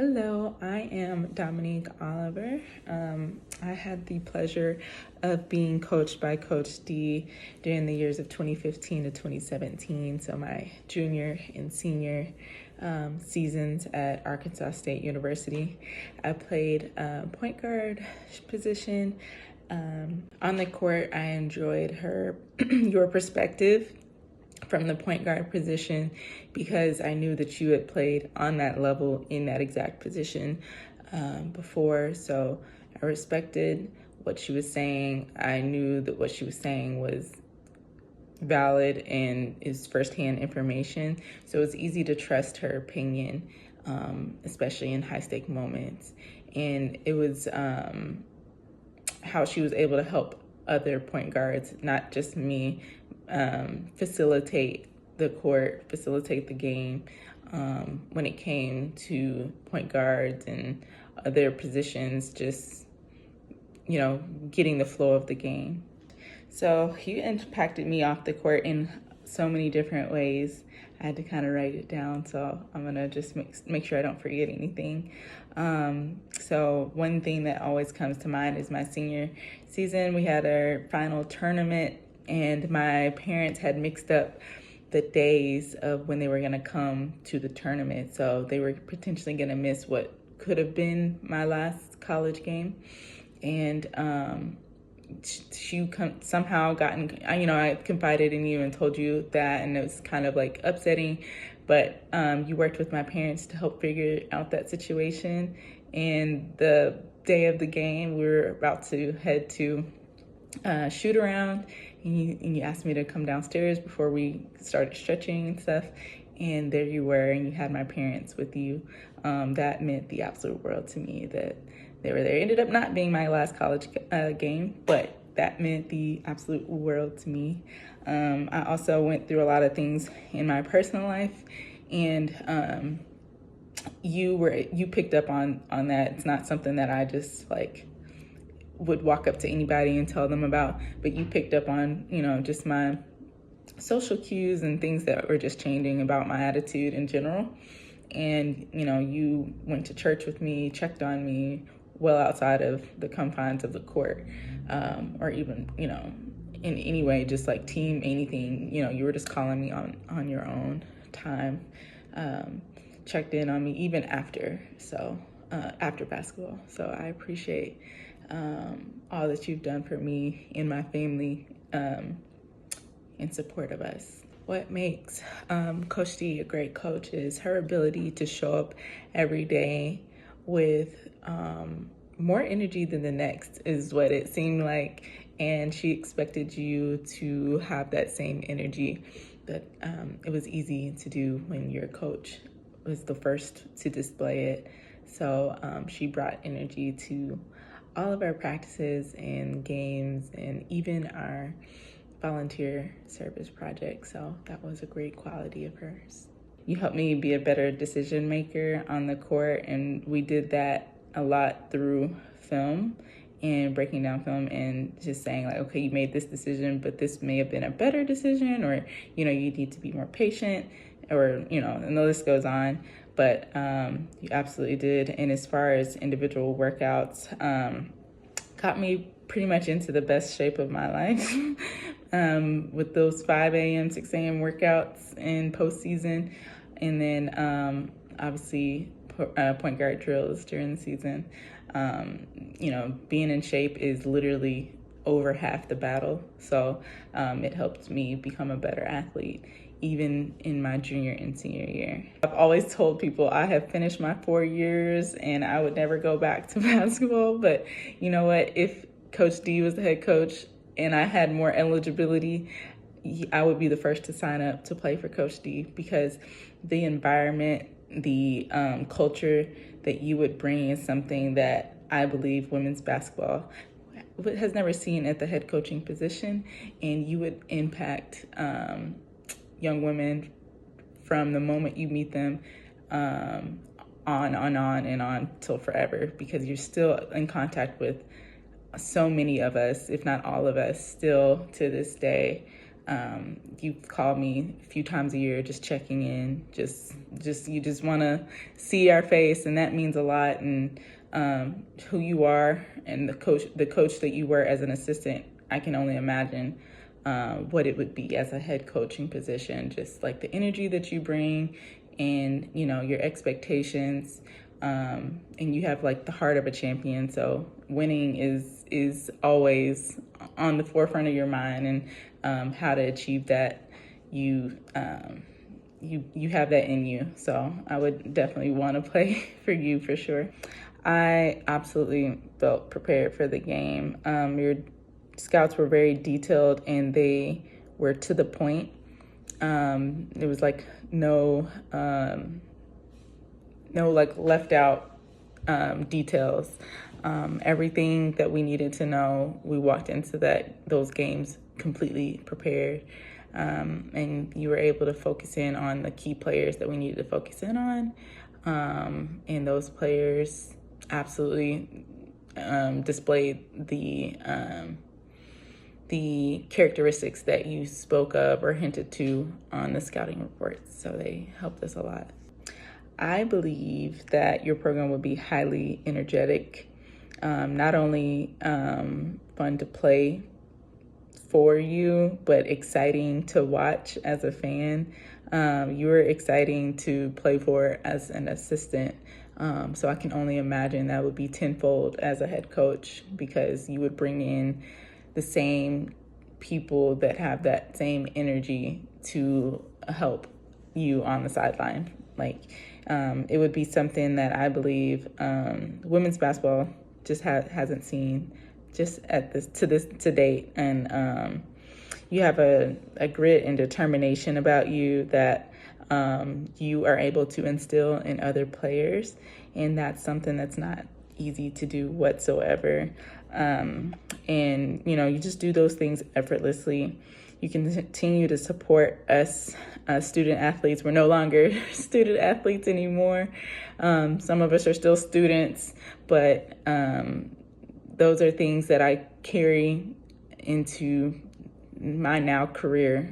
Hello, I am Dominique Oliver. I had the pleasure of being coached by Coach D during the years of 2015 to 2017, so my junior and senior seasons at Arkansas State University. I played point guard position. On the court, I enjoyed your perspective from the point guard position because I knew that you had played on that level in that exact position before. So I respected what she was saying. I knew that what she was saying was valid and is firsthand information. So it was easy to trust her opinion, especially in high-stake moments. And it was how she was able to help other point guards, not just me, facilitate the court, facilitate the game when it came to point guards and other positions, just, getting the flow of the game. So you impacted me off the court in so many different ways. I had to kind of write it down, so I'm gonna just make sure I don't forget anything. So one thing that always comes to mind is my senior season. We had our final tournament, and my parents had mixed up the days of when they were gonna come to the tournament. So they were potentially gonna miss what could have been my last college game. And she somehow I confided in you and told you that, and it was kind of like upsetting, but you worked with my parents to help figure out that situation. And the day of the game, we were about to head to shoot around, and you asked me to come downstairs before we started stretching and stuff. And there you were, and you had my parents with you. That meant the absolute world to me that they were there. It ended up not being my last college game, but that meant the absolute world to me. I also went through a lot of things in my personal life, and you picked up on that. It's not something that I just would walk up to anybody and tell them about, but you picked up on, just my social cues and things that were just changing about my attitude in general. And, you went to church with me, checked on me well outside of the confines of the court, or even, in any way, just like team, anything, you were just calling me on your own time, checked in on me even after basketball. So I appreciate all that you've done for me and my family in support of us. What makes Coach D a great coach is her ability to show up every day with more energy than the next, is what it seemed like. And she expected you to have that same energy. But it was easy to do when your coach was the first to display it. So she brought energy to all of our practices and games and even our volunteer service project. So that was a great quality of hers. You helped me be a better decision maker on the court, and we did that a lot through film and breaking down film and just saying okay, you made this decision, but this may have been a better decision, or, you need to be more patient, or, and the list goes on. But you absolutely did. And as far as individual workouts, got me pretty much into the best shape of my life with those 5 a.m., 6 a.m. workouts in postseason. And then obviously point guard drills during the season. Being in shape is literally over half the battle. So it helped me become a better athlete, even in my junior and senior year. I've always told people I have finished my 4 years and I would never go back to basketball. But you know what? If Coach D was the head coach and I had more eligibility, I would be the first to sign up to play for Coach D, because the environment, the culture that you would bring is something that I believe women's basketball has never seen at the head coaching position. And you would impact young women from the moment you meet them on till forever, because you're still in contact with so many of us, if not all of us, still to this day. You call me a few times a year, just checking in, you just want to see our face, and that means a lot. And who you are and the coach that you were as an assistant, I can only imagine what it would be as a head coaching position, just like the energy that you bring and, you know, your expectations. And you have like the heart of a champion. So winning is always on the forefront of your mind, and how to achieve that. You have that in you. So I would definitely want to play for you for sure. I absolutely felt prepared for the game. Your scouts were very detailed and they were to the point. There was like no like left out details. Everything that we needed to know, we walked into those games completely prepared. And you were able to focus in on the key players that we needed to focus in on. And those players absolutely displayed the characteristics that you spoke of or hinted to on the scouting reports. So they helped us a lot. I believe that your program would be highly energetic, not only fun to play for you, but exciting to watch as a fan. You were exciting to play for as an assistant. So I can only imagine that would be tenfold as a head coach, because you would bring in the same people that have that same energy to help you on the sideline. Like, it would be something that I believe women's basketball just hasn't seen just to date. And you have a grit and determination about you that you are able to instill in other players, and that's something that's not easy to do whatsoever. And you know, you just do those things effortlessly. You can continue to support us student athletes. We're no longer student athletes anymore. Some of us are still students, but those are things that I carry into my now career